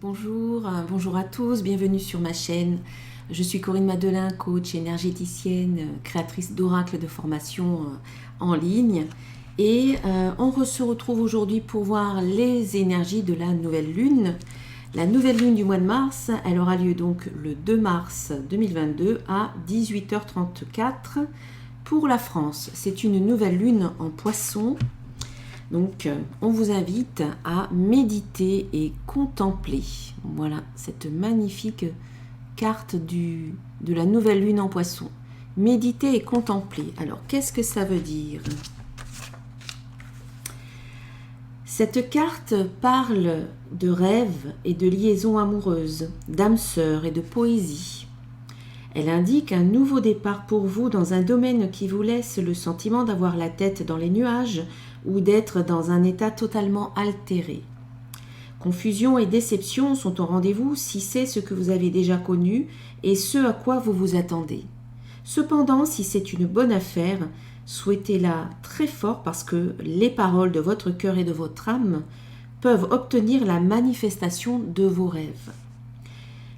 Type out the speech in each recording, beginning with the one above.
Bonjour, bonjour à tous, bienvenue sur ma chaîne. Je suis Corinne Madelin, coach énergéticienne, créatrice d'oracles de formation en ligne. Et on se retrouve aujourd'hui pour voir les énergies de la nouvelle lune. La nouvelle lune du mois de mars, elle aura lieu donc le 2 mars 2022 à 18h34 pour la France. C'est une nouvelle lune en poisson. Donc, on vous invite à méditer et contempler. Voilà, cette magnifique carte de la nouvelle lune en poisson. Méditer et contempler. Alors, qu'est-ce que ça veut dire? Cette carte parle de rêves et de liaisons amoureuses, d'âmes sœurs et de poésie. Elle indique un nouveau départ pour vous dans un domaine qui vous laisse le sentiment d'avoir la tête dans les nuages ou d'être dans un état totalement altéré. Confusion et déception sont au rendez-vous si c'est ce que vous avez déjà connu et ce à quoi vous vous attendez. Cependant, si c'est une bonne affaire, souhaitez-la très fort parce que les paroles de votre cœur et de votre âme peuvent obtenir la manifestation de vos rêves.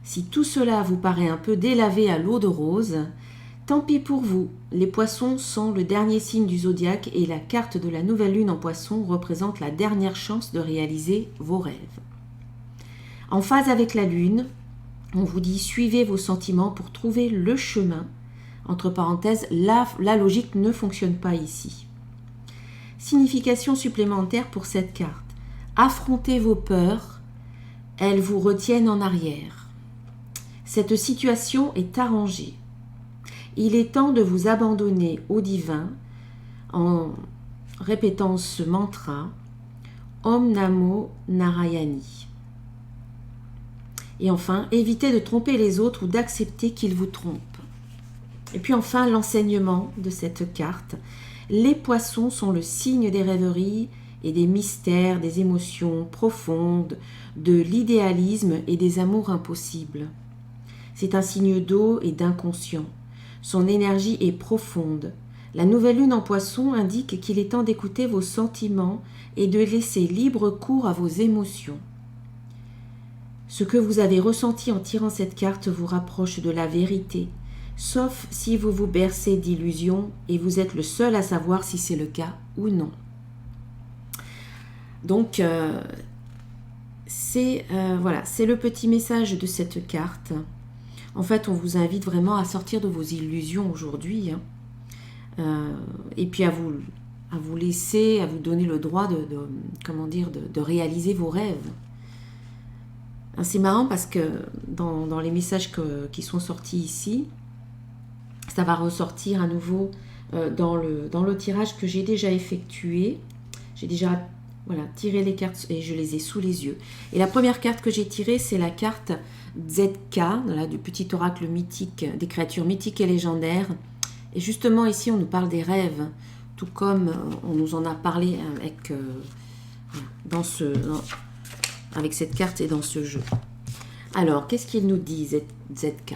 Si tout cela vous paraît un peu délavé à l'eau de rose, tant pis pour vous, les poissons sont le dernier signe du zodiaque et la carte de la nouvelle lune en poisson représente la dernière chance de réaliser vos rêves. En phase avec la lune, on vous dit suivez vos sentiments pour trouver le chemin. Entre parenthèses, la logique ne fonctionne pas ici. Signification supplémentaire pour cette carte. Affrontez vos peurs, elles vous retiennent en arrière. Cette situation est arrangée. Il est temps de vous abandonner au divin en répétant ce mantra Om Namo Narayani. Et enfin, évitez de tromper les autres ou d'accepter qu'ils vous trompent. Et puis enfin, l'enseignement de cette carte. Les poissons sont le signe des rêveries et des mystères, des émotions profondes, de l'idéalisme et des amours impossibles. C'est un signe d'eau et d'inconscient. Son énergie est profonde. La nouvelle lune en poisson indique qu'il est temps d'écouter vos sentiments et de laisser libre cours à vos émotions. Ce que vous avez ressenti en tirant cette carte vous rapproche de la vérité, sauf si vous vous bercez d'illusions et vous êtes le seul à savoir si c'est le cas ou non. Donc, c'est le petit message de cette carte. En fait, on vous invite vraiment à sortir de vos illusions aujourd'hui et puis à vous laisser, à vous donner le droit de réaliser vos rêves. C'est marrant parce que dans les messages qui sont sortis ici, ça va ressortir à nouveau dans le tirage que j'ai déjà effectué. J'ai déjà tiré les cartes et je les ai sous les yeux. Et la première carte que j'ai tirée, c'est la carte ZK, du petit oracle mythique, des créatures mythiques et légendaires. Et justement ici, on nous parle des rêves, tout comme on nous en a parlé avec cette carte et dans ce jeu. Alors, qu'est-ce qu'il nous dit, ZK?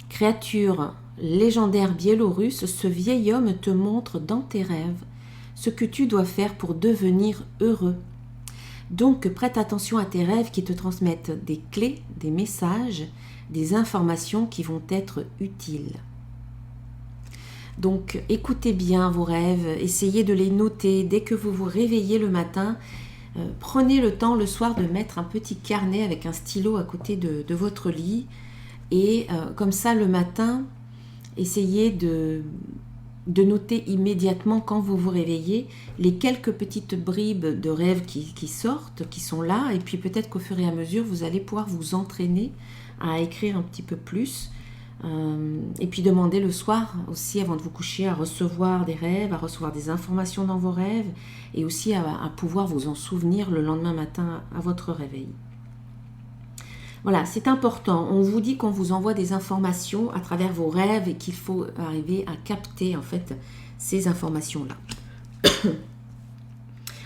Créature légendaire biélorusse, ce vieil homme te montre dans tes rêves ce que tu dois faire pour devenir heureux. Donc, prête attention à tes rêves qui te transmettent des clés, des messages, des informations qui vont être utiles. Donc, écoutez bien vos rêves, essayez de les noter dès que vous vous réveillez le matin. Prenez le temps le soir de mettre un petit carnet avec un stylo à côté de votre lit et comme ça le matin, essayez de noter immédiatement quand vous vous réveillez les quelques petites bribes de rêves qui sortent, qui sont là, et puis peut-être qu'au fur et à mesure vous allez pouvoir vous entraîner à écrire un petit peu plus et puis demandez le soir aussi avant de vous coucher à recevoir des rêves, à recevoir des informations dans vos rêves et aussi à pouvoir vous en souvenir le lendemain matin à votre réveil. Voilà, c'est important. On vous dit qu'on vous envoie des informations à travers vos rêves et qu'il faut arriver à capter en fait ces informations-là.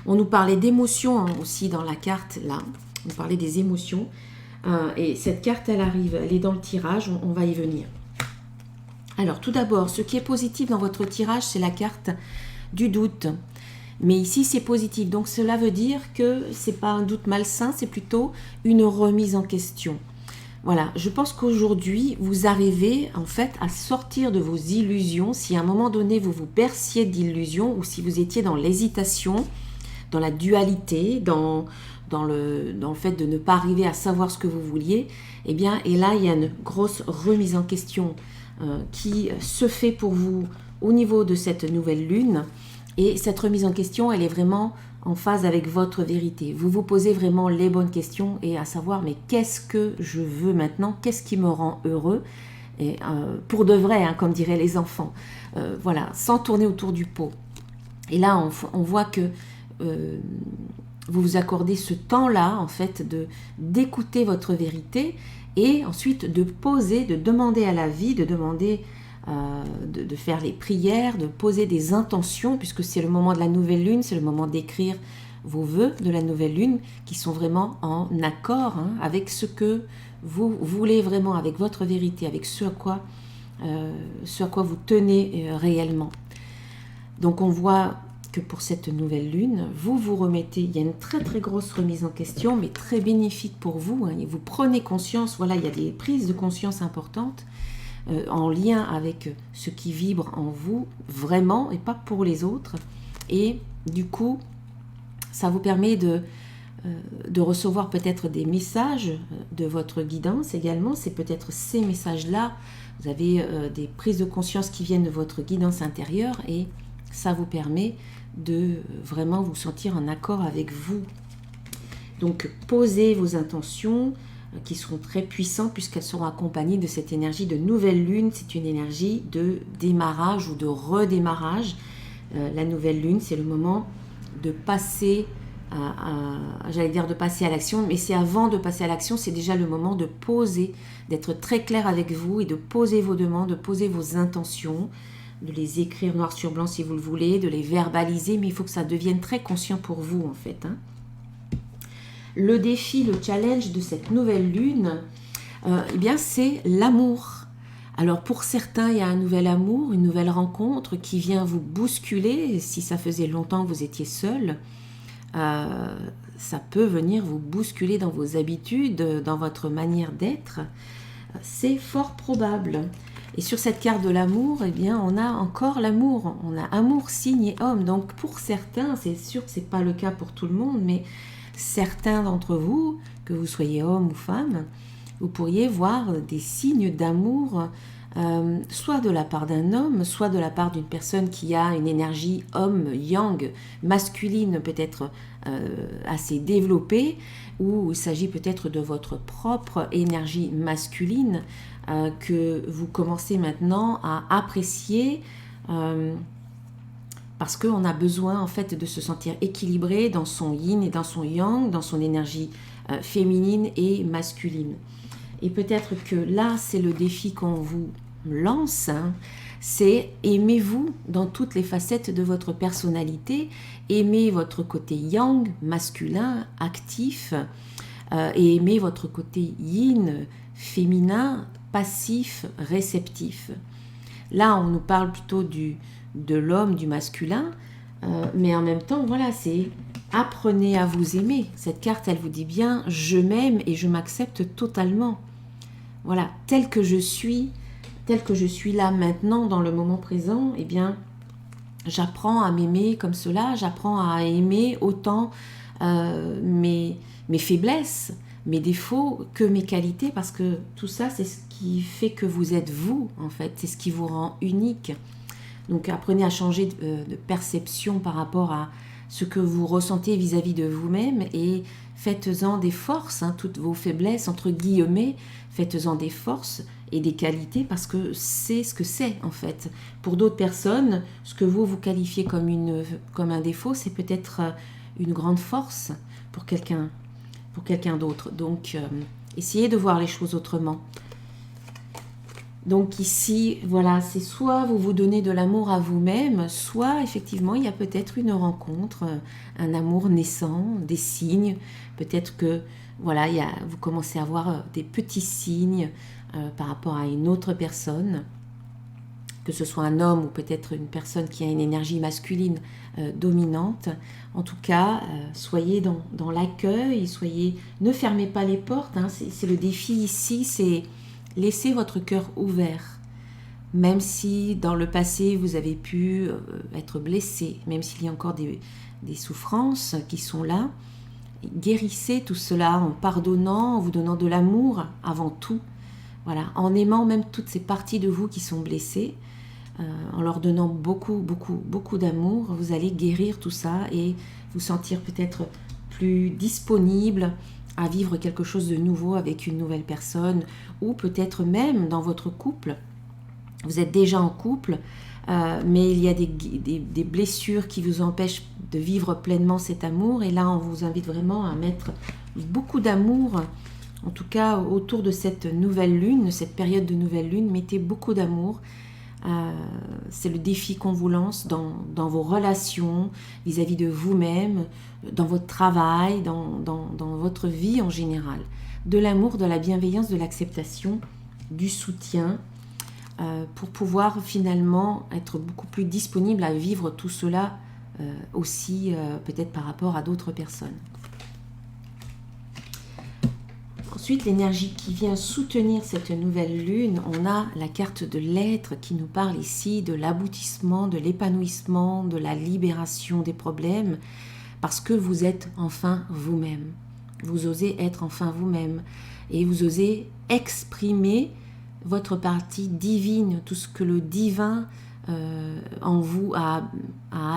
On nous parlait d'émotions aussi dans la carte là. On parlait des émotions. Et cette carte, elle arrive, elle est dans le tirage, on va y venir. Alors tout d'abord, ce qui est positif dans votre tirage, c'est la carte du doute. Mais ici, c'est positif. Donc, cela veut dire que c'est pas un doute malsain, c'est plutôt une remise en question. Voilà, je pense qu'aujourd'hui, vous arrivez en fait à sortir de vos illusions. Si à un moment donné, vous vous berciez d'illusions ou si vous étiez dans l'hésitation, dans la dualité, dans le fait de ne pas arriver à savoir ce que vous vouliez, eh bien, et là, il y a une grosse remise en question qui se fait pour vous au niveau de cette nouvelle lune. Et cette remise en question, elle est vraiment en phase avec votre vérité. Vous vous posez vraiment les bonnes questions et à savoir, mais qu'est-ce que je veux maintenant? Qu'est-ce qui me rend heureux? Et pour de vrai, hein, comme diraient les enfants. Voilà, sans tourner autour du pot. Et là, on voit que vous vous accordez ce temps-là, en fait, d'écouter votre vérité et ensuite de poser, de demander à la vie, de demander de faire les prières, de poser des intentions, puisque c'est le moment de la nouvelle lune, c'est le moment d'écrire vos vœux de la nouvelle lune, qui sont vraiment en accord avec ce que vous voulez vraiment, avec votre vérité, avec ce à quoi vous tenez réellement. Donc on voit que pour cette nouvelle lune, vous vous remettez, il y a une très très grosse remise en question, mais très bénéfique pour vous, et vous prenez conscience, voilà, il y a des prises de conscience importantes, en lien avec ce qui vibre en vous vraiment et pas pour les autres, et du coup ça vous permet de recevoir peut-être des messages de votre guidance également. C'est peut-être ces messages-là, vous avez des prises de conscience qui viennent de votre guidance intérieure et ça vous permet de vraiment vous sentir en accord avec vous. Donc posez vos intentions qui seront très puissantes puisqu'elles seront accompagnées de cette énergie de nouvelle lune. C'est une énergie de démarrage ou de redémarrage. La nouvelle lune, c'est le moment de passer j'allais dire de passer à l'action, mais c'est avant de passer à l'action, c'est déjà le moment de poser, d'être très clair avec vous et de poser vos demandes, de poser vos intentions, de les écrire noir sur blanc si vous le voulez, de les verbaliser, mais il faut que ça devienne très conscient pour vous en fait. Le défi, le challenge de cette nouvelle lune, eh bien c'est l'amour. Alors pour certains, il y a un nouvel amour, une nouvelle rencontre qui vient vous bousculer. Si ça faisait longtemps que vous étiez seul, ça peut venir vous bousculer dans vos habitudes, dans votre manière d'être. C'est fort probable. Et sur cette carte de l'amour, eh bien, on a encore l'amour. On a amour, signe et homme. Donc pour certains, c'est sûr que ce n'est pas le cas pour tout le monde, mais certains d'entre vous, que vous soyez homme ou femme, vous pourriez voir des signes d'amour, soit de la part d'un homme, soit de la part d'une personne qui a une énergie homme, yang, masculine peut-être assez développée, ou il s'agit peut-être de votre propre énergie masculine que vous commencez maintenant à apprécier parce qu'on a besoin en fait de se sentir équilibré dans son yin et dans son yang, dans son énergie féminine et masculine. Et peut-être que là, c'est le défi qu'on vous lance, c'est aimez-vous dans toutes les facettes de votre personnalité, aimez votre côté yang, masculin, actif, et aimez votre côté yin, féminin, passif, réceptif. Là, on nous parle plutôt de l'homme, du masculin, mais en même temps, voilà, c'est apprenez à vous aimer. Cette carte, elle vous dit bien, je m'aime et je m'accepte totalement. Voilà, tel que je suis là maintenant, dans le moment présent, eh bien, j'apprends à m'aimer comme cela, j'apprends à aimer autant mes faiblesses, mes défauts que mes qualités, parce que tout ça, c'est ce qui fait que vous êtes vous, en fait, c'est ce qui vous rend unique. Donc apprenez à changer de perception par rapport à ce que vous ressentez vis-à-vis de vous-même et faites-en des forces, toutes vos faiblesses, entre guillemets, faites-en des forces et des qualités parce que c'est ce que c'est en fait. Pour d'autres personnes, ce que vous qualifiez comme un défaut, c'est peut-être une grande force pour quelqu'un d'autre. Donc essayez de voir les choses autrement. Donc ici, voilà, c'est soit vous vous donnez de l'amour à vous-même, soit effectivement il y a peut-être une rencontre, un amour naissant, des signes. Peut-être que voilà, vous commencez à avoir des petits signes par rapport à une autre personne. que ce soit un homme ou peut-être une personne qui a une énergie masculine dominante. En tout cas, soyez dans l'accueil, ne fermez pas les portes. Hein, c'est le défi ici, c'est laisser votre cœur ouvert. Même si dans le passé vous avez pu être blessé, même s'il y a encore des souffrances qui sont là, guérissez tout cela en pardonnant, en vous donnant de l'amour avant tout. Voilà, en aimant même toutes ces parties de vous qui sont blessées, en leur donnant beaucoup, beaucoup, beaucoup d'amour, vous allez guérir tout ça et vous sentir peut-être plus disponible à vivre quelque chose de nouveau avec une nouvelle personne, ou peut-être même dans votre couple. Vous êtes déjà en couple, mais il y a des blessures qui vous empêchent de vivre pleinement cet amour. Et là, on vous invite vraiment à mettre beaucoup d'amour, en tout cas autour de cette nouvelle lune, cette période de nouvelle lune. Mettez beaucoup d'amour. C'est le défi qu'on vous lance dans vos relations, vis-à-vis de vous-même, dans votre travail, dans votre vie en général. De l'amour, de la bienveillance, de l'acceptation, du soutien, pour pouvoir finalement être beaucoup plus disponible à vivre tout cela aussi peut-être par rapport à d'autres personnes. Ensuite, l'énergie qui vient soutenir cette nouvelle lune, on a la carte de l'être qui nous parle ici de l'aboutissement, de l'épanouissement, de la libération des problèmes, parce que vous êtes enfin vous-même. Vous osez être enfin vous-même et vous osez exprimer votre partie divine, tout ce que le divin en vous a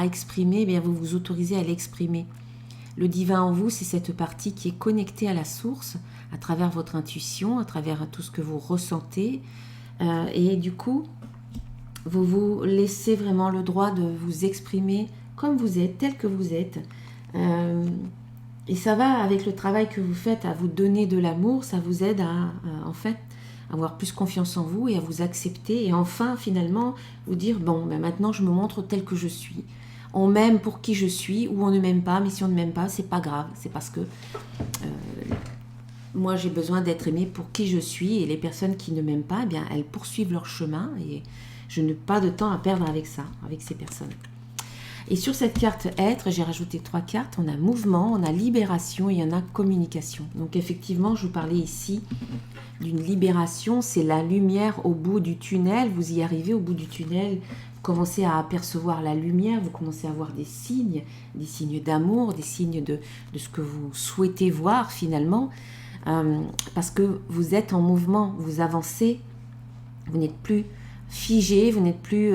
exprimé, eh bien vous vous autorisez à l'exprimer. Le divin en vous, c'est cette partie qui est connectée à la source, à travers votre intuition, à travers tout ce que vous ressentez. Et du coup, vous vous laissez vraiment le droit de vous exprimer comme vous êtes, tel que vous êtes. Et ça va avec le travail que vous faites à vous donner de l'amour, ça vous aide à en fait, avoir plus confiance en vous et à vous accepter. Et enfin, finalement, vous dire, bon, ben maintenant je me montre tel que je suis. On m'aime pour qui je suis ou on ne m'aime pas, mais si on ne m'aime pas, c'est pas grave. C'est parce que moi j'ai besoin d'être aimée pour qui je suis, et les personnes qui ne m'aiment pas, eh bien elles poursuivent leur chemin et je n'ai pas de temps à perdre avec ça, avec ces personnes. Et sur cette carte être, j'ai rajouté 3 cartes. On a mouvement, on a libération et il y en a communication. Donc effectivement, je vous parlais ici d'une libération, c'est la lumière au bout du tunnel. Vous y arrivez au bout du tunnel, vous commencez à apercevoir la lumière, vous commencez à voir des signes d'amour, des signes de ce que vous souhaitez voir finalement, parce que vous êtes en mouvement, vous avancez, vous n'êtes plus figé, vous n'êtes plus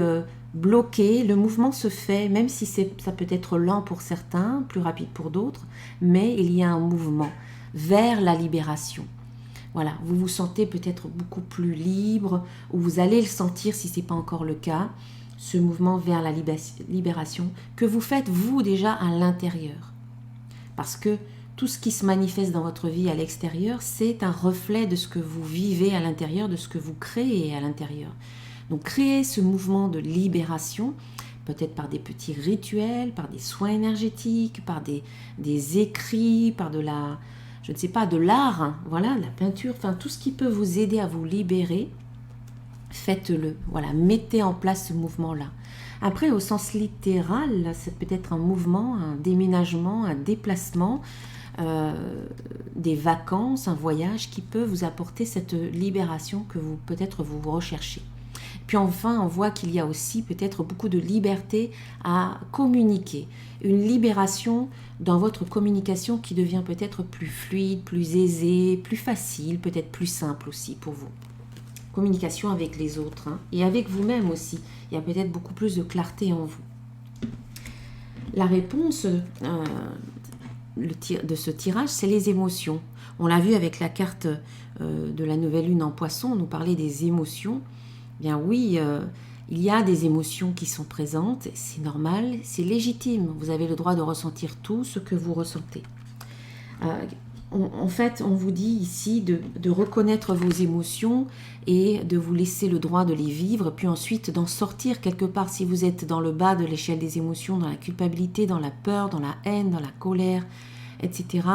bloqué, le mouvement se fait, même si ça peut être lent pour certains, plus rapide pour d'autres, mais il y a un mouvement vers la libération. Voilà, vous vous sentez peut-être beaucoup plus libre, ou vous allez le sentir si ce n'est pas encore le cas, ce mouvement vers la libération que vous faites vous déjà à l'intérieur. Parce que tout ce qui se manifeste dans votre vie à l'extérieur, c'est un reflet de ce que vous vivez à l'intérieur, de ce que vous créez à l'intérieur. Donc créez ce mouvement de libération, peut-être par des petits rituels, par des soins énergétiques, par des écrits, par de la, je ne sais pas, de l'art, hein, voilà, la peinture, enfin tout ce qui peut vous aider à vous libérer, faites-le. Voilà, mettez en place ce mouvement-là. Après, au sens littéral, c'est peut-être un mouvement, un déménagement, un déplacement, des vacances, un voyage qui peut vous apporter cette libération que vous peut-être vous recherchez. Puis enfin, on voit qu'il y a aussi peut-être beaucoup de liberté à communiquer. Une libération dans votre communication qui devient peut-être plus fluide, plus aisée, plus facile, peut-être plus simple aussi pour vous. Communication avec les autres, hein, et avec vous-même aussi. Il y a peut-être beaucoup plus de clarté en vous. La réponse de ce tirage, c'est les émotions. On l'a vu avec la carte de la nouvelle lune en poisson, on nous parlait des émotions. Bien oui, il y a des émotions qui sont présentes, c'est normal, c'est légitime. Vous avez le droit de ressentir tout ce que vous ressentez. En fait, on vous dit ici de reconnaître vos émotions et de vous laisser le droit de les vivre, puis ensuite d'en sortir quelque part. Si vous êtes dans le bas de l'échelle des émotions, dans la culpabilité, dans la peur, dans la haine, dans la colère, etc.,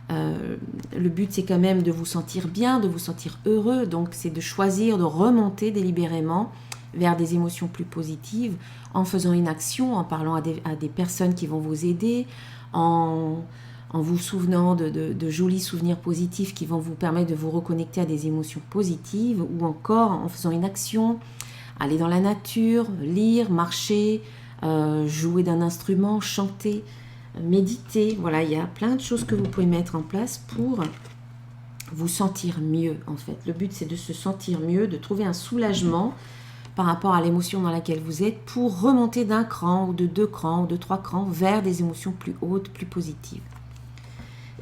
le but c'est quand même de vous sentir bien, de vous sentir heureux, donc c'est de choisir de remonter délibérément vers des émotions plus positives en faisant une action, en parlant à des personnes qui vont vous aider, en vous souvenant de jolis souvenirs positifs qui vont vous permettre de vous reconnecter à des émotions positives, ou encore en faisant une action, aller dans la nature, lire, marcher, jouer d'un instrument, chanter, méditer. Voilà, il y a plein de choses que vous pouvez mettre en place pour vous sentir mieux en fait. Le but c'est de se sentir mieux, de trouver un soulagement par rapport à l'émotion dans laquelle vous êtes pour remonter d'un cran ou de 2 crans ou de 3 crans vers des émotions plus hautes, plus positives.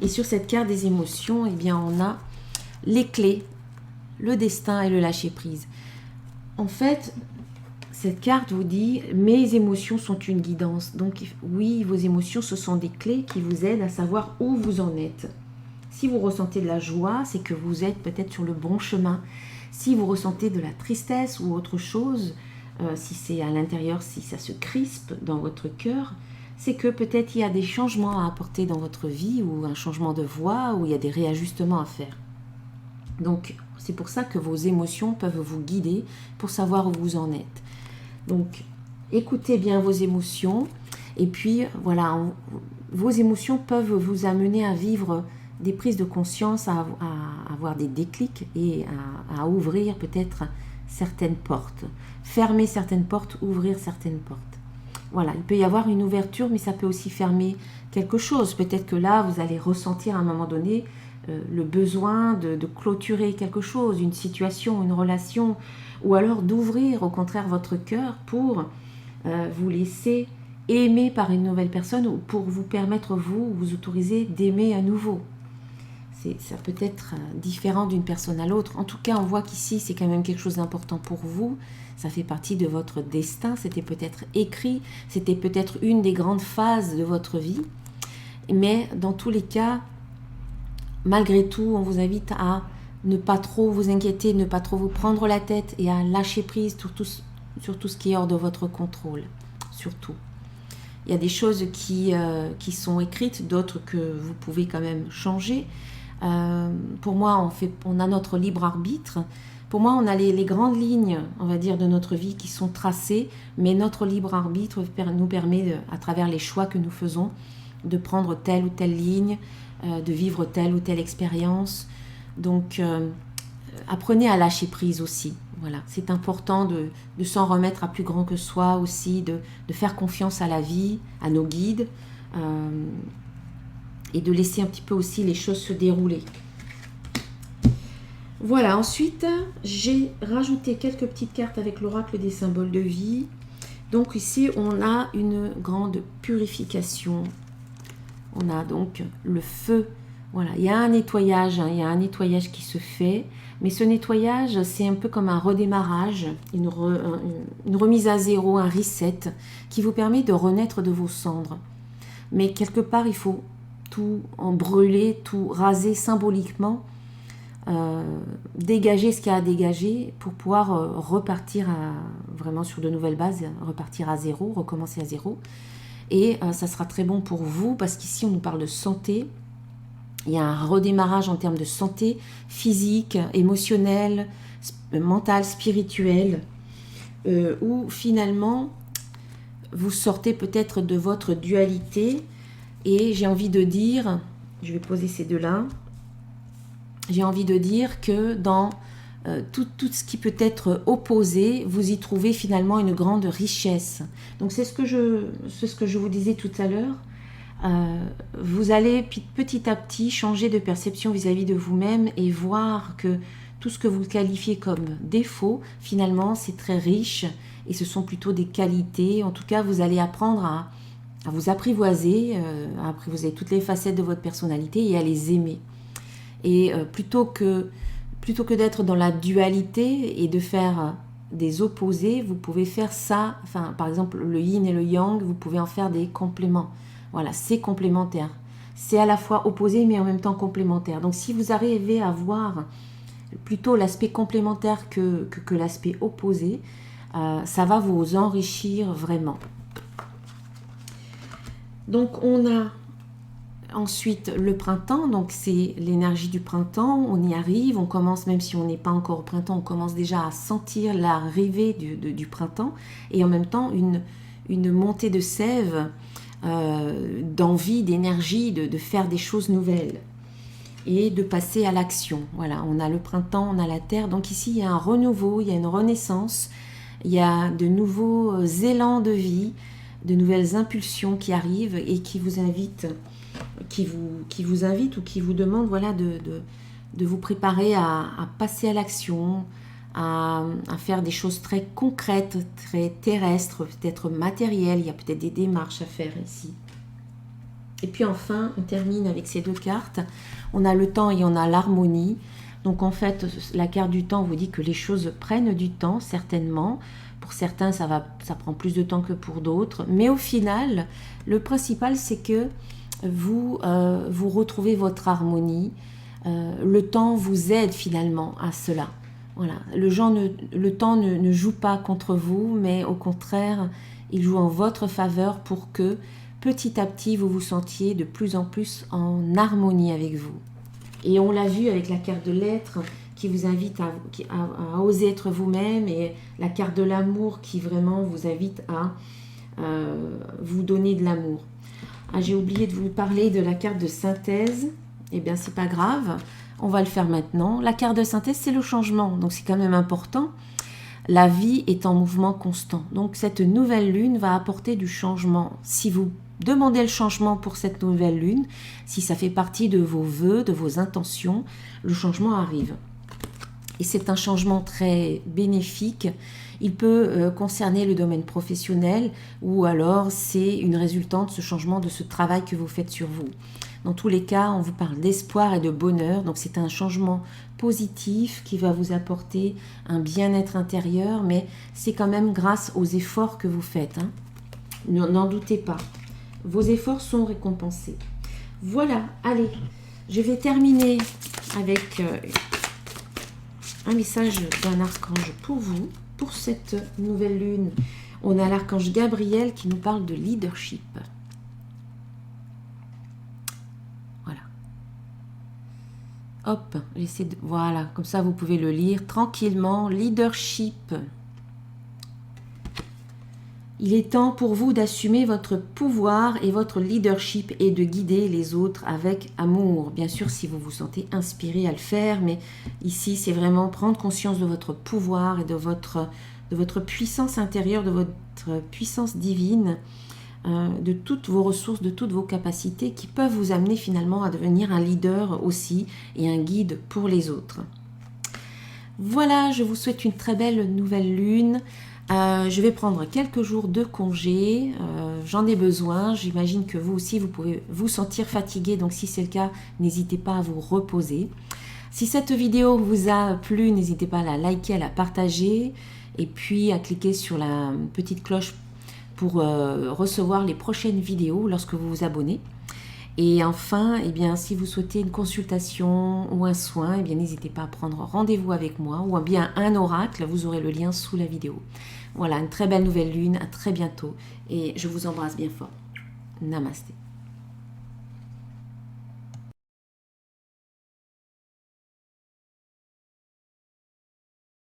Et sur cette carte des émotions, eh bien, on a les clés, le destin et le lâcher-prise. En fait, cette carte vous dit « Mes émotions sont une guidance ». Donc oui, vos émotions, ce sont des clés qui vous aident à savoir où vous en êtes. Si vous ressentez de la joie, c'est que vous êtes peut-être sur le bon chemin. Si vous ressentez de la tristesse ou autre chose, si c'est à l'intérieur, si ça se crispe dans votre cœur, c'est que peut-être il y a des changements à apporter dans votre vie, ou un changement de voie, ou il y a des réajustements à faire. Donc, c'est pour ça que vos émotions peuvent vous guider pour savoir où vous en êtes. Donc, écoutez bien vos émotions, et puis, voilà, vos émotions peuvent vous amener à vivre des prises de conscience, à avoir des déclics et à ouvrir peut-être certaines portes. Fermer certaines portes, ouvrir certaines portes. Voilà, il peut y avoir une ouverture, mais ça peut aussi fermer quelque chose. Peut-être que là, vous allez ressentir à un moment donné le besoin de clôturer quelque chose, une situation, une relation, ou alors d'ouvrir au contraire votre cœur pour vous laisser aimer par une nouvelle personne, ou pour vous permettre, vous autoriser d'aimer à nouveau. Ça peut être différent d'une personne à l'autre. En tout cas, on voit qu'ici, c'est quand même quelque chose d'important pour vous. Ça fait partie de votre destin. C'était peut-être écrit. C'était peut-être une des grandes phases de votre vie. Mais dans tous les cas, malgré tout, on vous invite à ne pas trop vous inquiéter, ne pas trop vous prendre la tête et à lâcher prise sur tout ce qui est hors de votre contrôle. Surtout. Il y a des choses qui sont écrites, d'autres que vous pouvez quand même changer. Pour moi, on a notre libre arbitre. Pour moi, on a les grandes lignes, on va dire, de notre vie qui sont tracées, mais notre libre arbitre nous permet, à travers les choix que nous faisons, de prendre telle ou telle ligne, de vivre telle ou telle expérience. Donc, apprenez à lâcher prise aussi. Voilà, c'est important de s'en remettre à plus grand que soi aussi, de faire confiance à la vie, à nos guides, et de laisser un petit peu aussi les choses se dérouler. Voilà, ensuite, j'ai rajouté quelques petites cartes avec l'oracle des symboles de vie. Donc ici, on a une grande purification. On a donc le feu. Voilà, il y a un nettoyage, il y a un nettoyage qui se fait. Mais ce nettoyage, c'est un peu comme un redémarrage, une remise à zéro, un reset, qui vous permet de renaître de vos cendres. Mais quelque part, il faut tout en brûler, tout raser symboliquement, dégager ce qu'il y a à dégager pour pouvoir repartir vraiment sur de nouvelles bases, repartir à zéro, recommencer à zéro. Et ça sera très bon pour vous parce qu'ici on nous parle de santé. Il y a un redémarrage en termes de santé physique, émotionnelle, mentale, spirituelle, où finalement vous sortez peut-être de votre dualité. Et j'ai envie de dire, je vais poser ces deux-là, j'ai envie de dire que dans tout ce qui peut être opposé, vous y trouvez finalement une grande richesse. Donc c'est ce que je vous disais tout à l'heure. Vous allez petit à petit changer de perception vis-à-vis de vous-même et voir que tout ce que vous qualifiez comme défaut, finalement, c'est très riche et ce sont plutôt des qualités. En tout cas, vous allez apprendre à vous apprivoiser, à apprivoiser toutes les facettes de votre personnalité et à les aimer. Et plutôt que d'être dans la dualité et de faire des opposés, vous pouvez faire ça, enfin, par exemple, le yin et le yang, vous pouvez en faire des compléments. Voilà, c'est complémentaire. C'est à la fois opposé, mais en même temps complémentaire. Donc, si vous arrivez à voir plutôt l'aspect complémentaire que l'aspect opposé, ça va vous enrichir vraiment. Donc, on a Ensuite, le printemps, donc c'est l'énergie du printemps, on y arrive, on commence, même si on n'est pas encore au printemps, on commence déjà à sentir l'arrivée du printemps, et en même temps une montée de sève, d'envie, d'énergie, de faire des choses nouvelles, et de passer à l'action. Voilà, on a le printemps, on a la terre, donc ici il y a un renouveau, il y a une renaissance, il y a de nouveaux élans de vie, de nouvelles impulsions qui arrivent et qui vous invitent ou qui vous demande, voilà, de vous préparer à passer à l'action, à faire des choses très concrètes, très terrestres, peut-être matérielles. Il y a peut-être des démarches à faire ici. Et puis enfin, on termine avec ces deux cartes. On a le temps et on a l'harmonie. Donc en fait, la carte du temps vous dit que les choses prennent du temps, certainement. Pour certains, ça prend plus de temps que pour d'autres. Mais au final, le principal, c'est que vous retrouvez votre harmonie. Le temps vous aide finalement à cela. Voilà. Le temps ne joue pas contre vous, mais au contraire, il joue en votre faveur pour que petit à petit, vous vous sentiez de plus en plus en harmonie avec vous. Et on l'a vu avec la carte de l'être qui vous invite à oser être vous-même, et la carte de l'amour qui vraiment vous invite à vous donner de l'amour. Ah, j'ai oublié de vous parler de la carte de synthèse. Eh bien, c'est pas grave, on va le faire maintenant. La carte de synthèse, c'est le changement, donc c'est quand même important. La vie est en mouvement constant. Donc, cette nouvelle lune va apporter du changement. Si vous demandez le changement pour cette nouvelle lune, si ça fait partie de vos vœux, de vos intentions, le changement arrive. Et c'est un changement très bénéfique. Il peut concerner le domaine professionnel, ou alors c'est une résultante, ce changement, de ce travail que vous faites sur vous. Dans tous les cas, on vous parle d'espoir et de bonheur, donc c'est un changement positif qui va vous apporter un bien-être intérieur, mais c'est quand même grâce aux efforts que vous faites, hein. N'en doutez pas, vos efforts sont récompensés. Voilà, allez, je vais terminer avec un message d'un archange pour vous. Pour cette nouvelle lune, on a l'archange Gabriel qui nous parle de leadership. Voilà. Hop, j'essaie de... Voilà, comme ça vous pouvez le lire tranquillement. Leadership. Il est temps pour vous d'assumer votre pouvoir et votre leadership et de guider les autres avec amour. Bien sûr, si vous vous sentez inspiré à le faire, mais ici, c'est vraiment prendre conscience de votre pouvoir et de votre puissance intérieure, de votre puissance divine, de toutes vos ressources, de toutes vos capacités qui peuvent vous amener finalement à devenir un leader aussi et un guide pour les autres. Voilà, je vous souhaite une très belle nouvelle lune. Je vais prendre quelques jours de congé, j'en ai besoin, j'imagine que vous aussi vous pouvez vous sentir fatigué, donc si c'est le cas, n'hésitez pas à vous reposer. Si cette vidéo vous a plu, n'hésitez pas à la liker, à la partager, et puis à cliquer sur la petite cloche pour recevoir les prochaines vidéos lorsque vous vous abonnez. Et enfin, eh bien, si vous souhaitez une consultation ou un soin, eh bien, n'hésitez pas à prendre rendez-vous avec moi ou bien un oracle, vous aurez le lien sous la vidéo. Voilà, une très belle nouvelle lune, à très bientôt et je vous embrasse bien fort. Namasté.